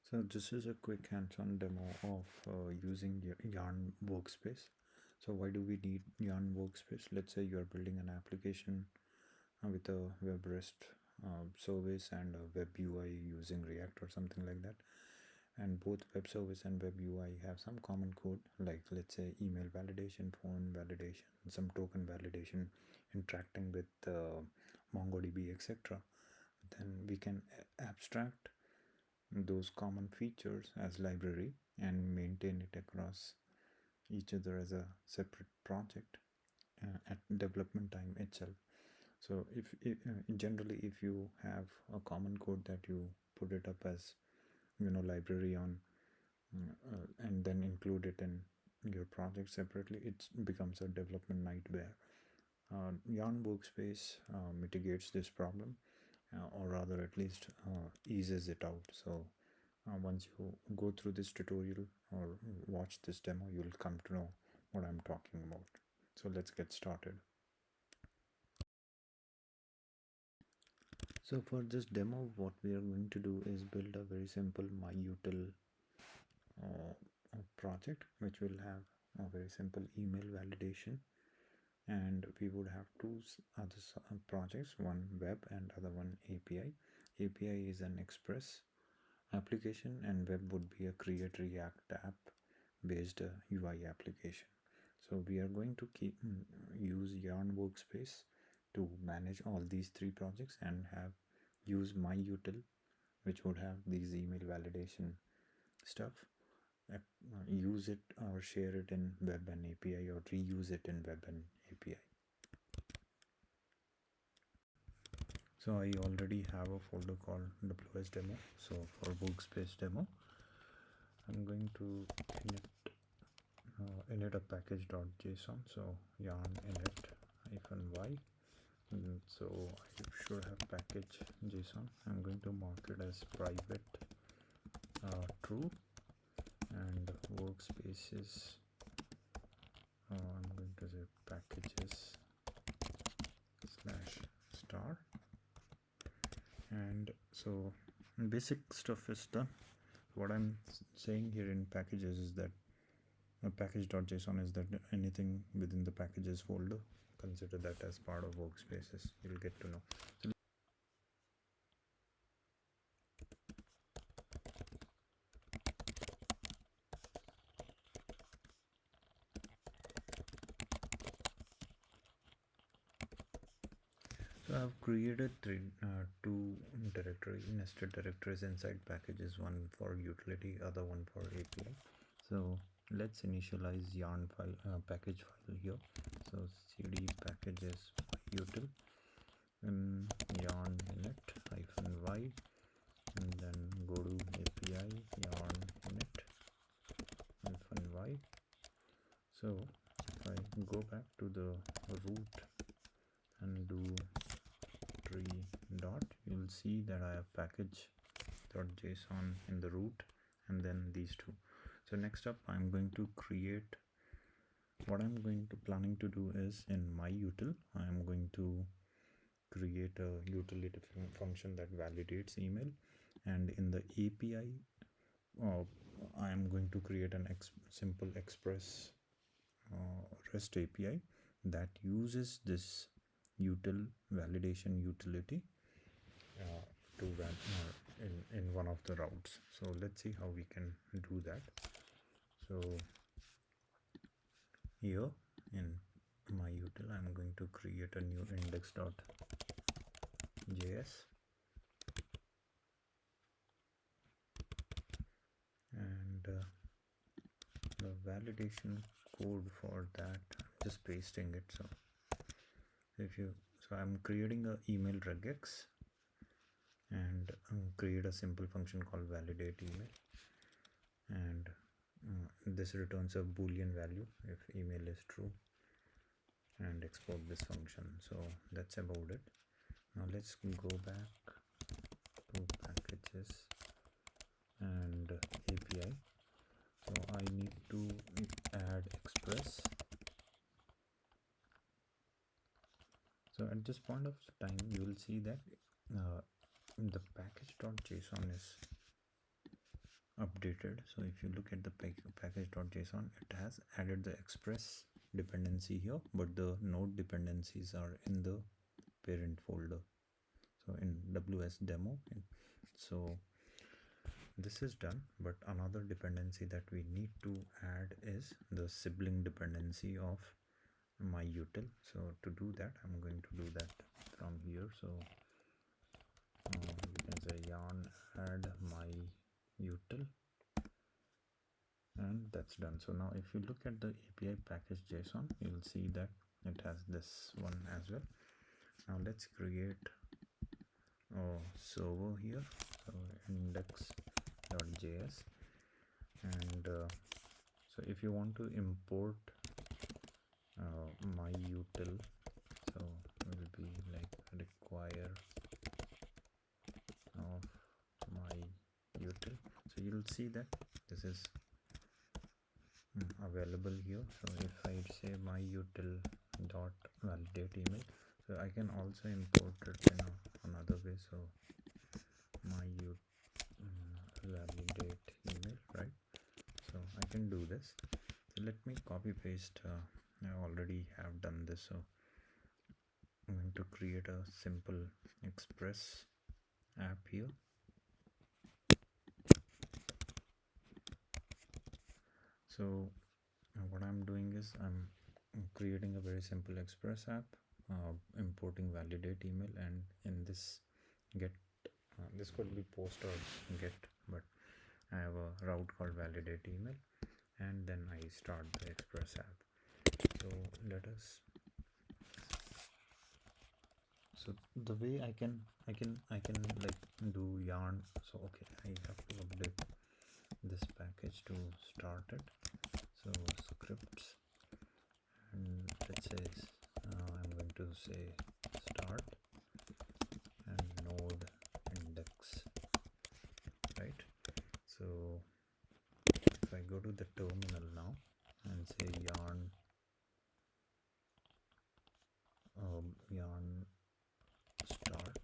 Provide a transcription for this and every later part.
So this is a quick hands-on demo of using Yarn Workspace. So why do we need Yarn Workspace? Let's say you are building an application with a web REST service and a web UI using React or something like that. And both web service and web UI have some common code, like let's say email validation, phone validation, some token validation, interacting with MongoDB, etc. Then we can abstract those common features as library and maintain it across each other as a separate project at development time itself. So if generally if you have a common code that you put it up as library on and then include it in your project separately, it becomes a development nightmare. Yarn Workspace mitigates this problem, or rather at least eases it out. So once you go through this tutorial or watch this demo, you'll come to know what I'm talking about. So let's get started. So for this demo, what we are going to do is build a very simple myutil project, which will have a very simple email validation, and we would have two other projects, one web and other one API. API is an Express application and web would be a create React app based UI application. So we are going to use Yarn Workspace to manage all these three projects and use myutil, which would have these email validation stuff, use it or share it in web and API, or reuse it in web and API. So I already have a folder called WS demo. So for Workspace demo, I'm going to init a package.json. So yarn init-y. So I should have package JSON. I'm going to mark it as private true, and workspaces I'm going to say packages /star. And so basic stuff is done. What I'm saying here in packages is that package.json is that anything within the packages folder, consider that as part of workspaces. You'll get to know. So I've created two nested directories inside packages, one for utility, other one for API. So let's initialize yarn file package file here. So cd packages util yarn init-y, and then go to API yarn init-y. So if I go back to the root and do tree dot, you'll see that I have package.json in the root and then these two. So next up, I'm going to create, what I'm planning to do is in myutil, I'm going to create a utility function that validates email, and in the API I'm going to create an simple express REST API that uses this util validation utility to in one of the routes. So let's see how we can do that. So here in myutil, I'm going to create a new index.js, and the validation code for that, I'm just pasting it. So I'm creating a email regex and create a simple function called validate email, and this returns a boolean value if email is true, and export this function. So that's about it. Now let's go back to packages and API. So I need to add express. So at this point of time, you will see that the package.json is updated. So if you look at the package.json, it has added the express dependency here, but the node dependencies are in the parent folder, so in ws demo. So this is done, but another dependency that we need to add is the sibling dependency of my-util. So to do that, I'm going to do that from here. So you can say yarn add my-util, and that's done. So now if you look at the API package JSON, you'll see that it has this one as well. Now let's create a server here, so index.js, and so if you want to import my-util, so it will be like require of my-util. So you'll see that this is available here. So if I say my-util dot validate email, so I can also import it in another way. So my-util validate email, right? So I can do this. So let me copy paste. I already have done this, so I'm going to create a simple express app here. So what I'm doing is I'm creating a very simple express app, importing validate email, and in this get, this could be post or get, but I have a route called validate email, and then I start the express app. So let us, so the way I can like do yarn. So okay, I have to update this package to start it. So scripts, and it says I'm going to say start and node index, right? So if I go to the terminal now and say yarn yarn start,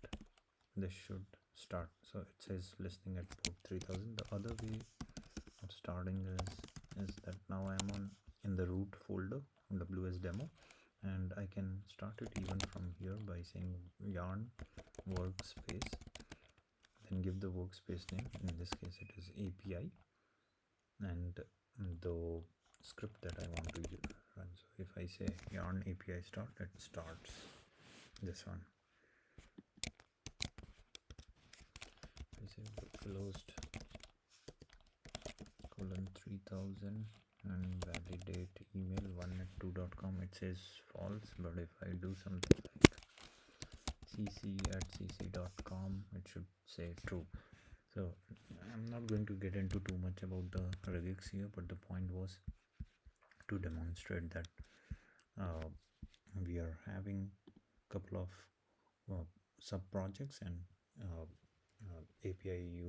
this should start. So it says listening at port 3000. The other way of starting is that now I am on in the root folder ws demo, and I can start it even from here by saying yarn workspace, then give the workspace name. In this case it is API, and the script that I want to run. So if I say yarn API start, it starts this one. I say closed colon 3000 and validate email 1@2.com, it says false, but if I do something like cc@cc.com, it should say true. So I'm not going to get into too much about the regex here, but the point was to demonstrate that we are having a couple of sub projects, and API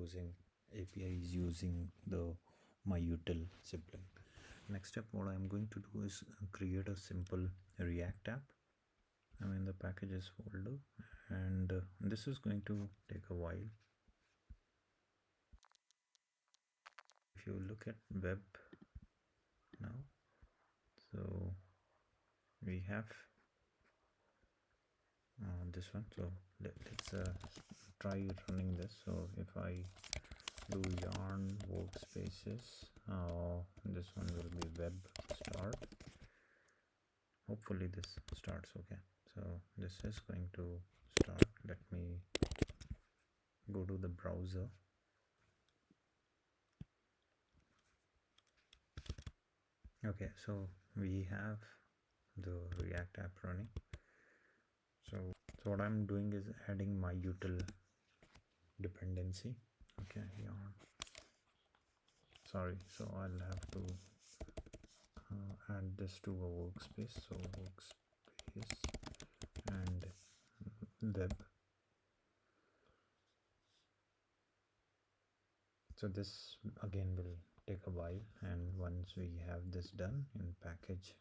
is using the my-util sibling. Next step, what I'm going to do is create a simple React app. I'm in the packages folder, and this is going to take a while. If you look at web now, so we have this one. So let's try running this. So if I do yarn workspaces, this one will be web start. Hopefully this starts. Okay, so this is going to start. Let me go to the browser. Okay, so we have the React app running. So what I'm doing is adding my-util dependency. Okay, yarn, sorry, so I'll have to add this to a workspace. So workspace and web. So this again will take a while, and once we have this done in package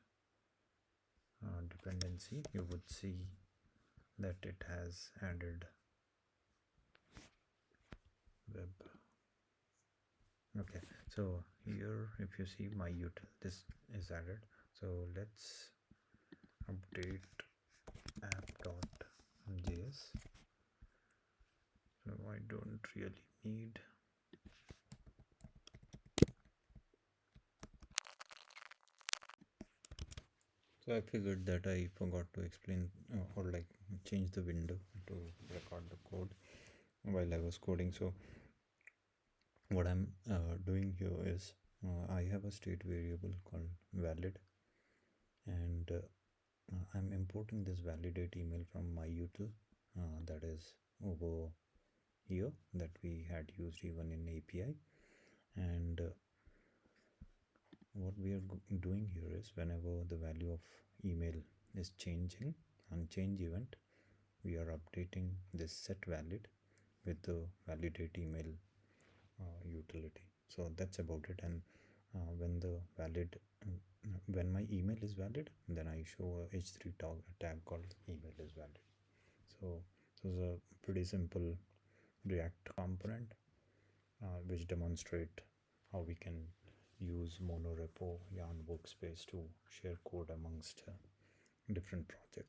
dependency, you would see that it has added web Okay, so here if you see my util, this is added. So let's update app.js. So I don't really need. So I figured that I forgot to explain or like change the window to record the code while I was coding. So what I'm doing here is I have a state variable called valid, and I'm importing this validate email from my util that is over here that we had used even in API. And what we are doing here is whenever the value of email is changing on change event, we are updating this set valid with the validate email utility. So that's about it. And when the valid when my email is valid, then I show a h3 tag called email is valid. So this is a pretty simple React component which demonstrate how we can use mono-repo Yarn Workspace to share code amongst different projects.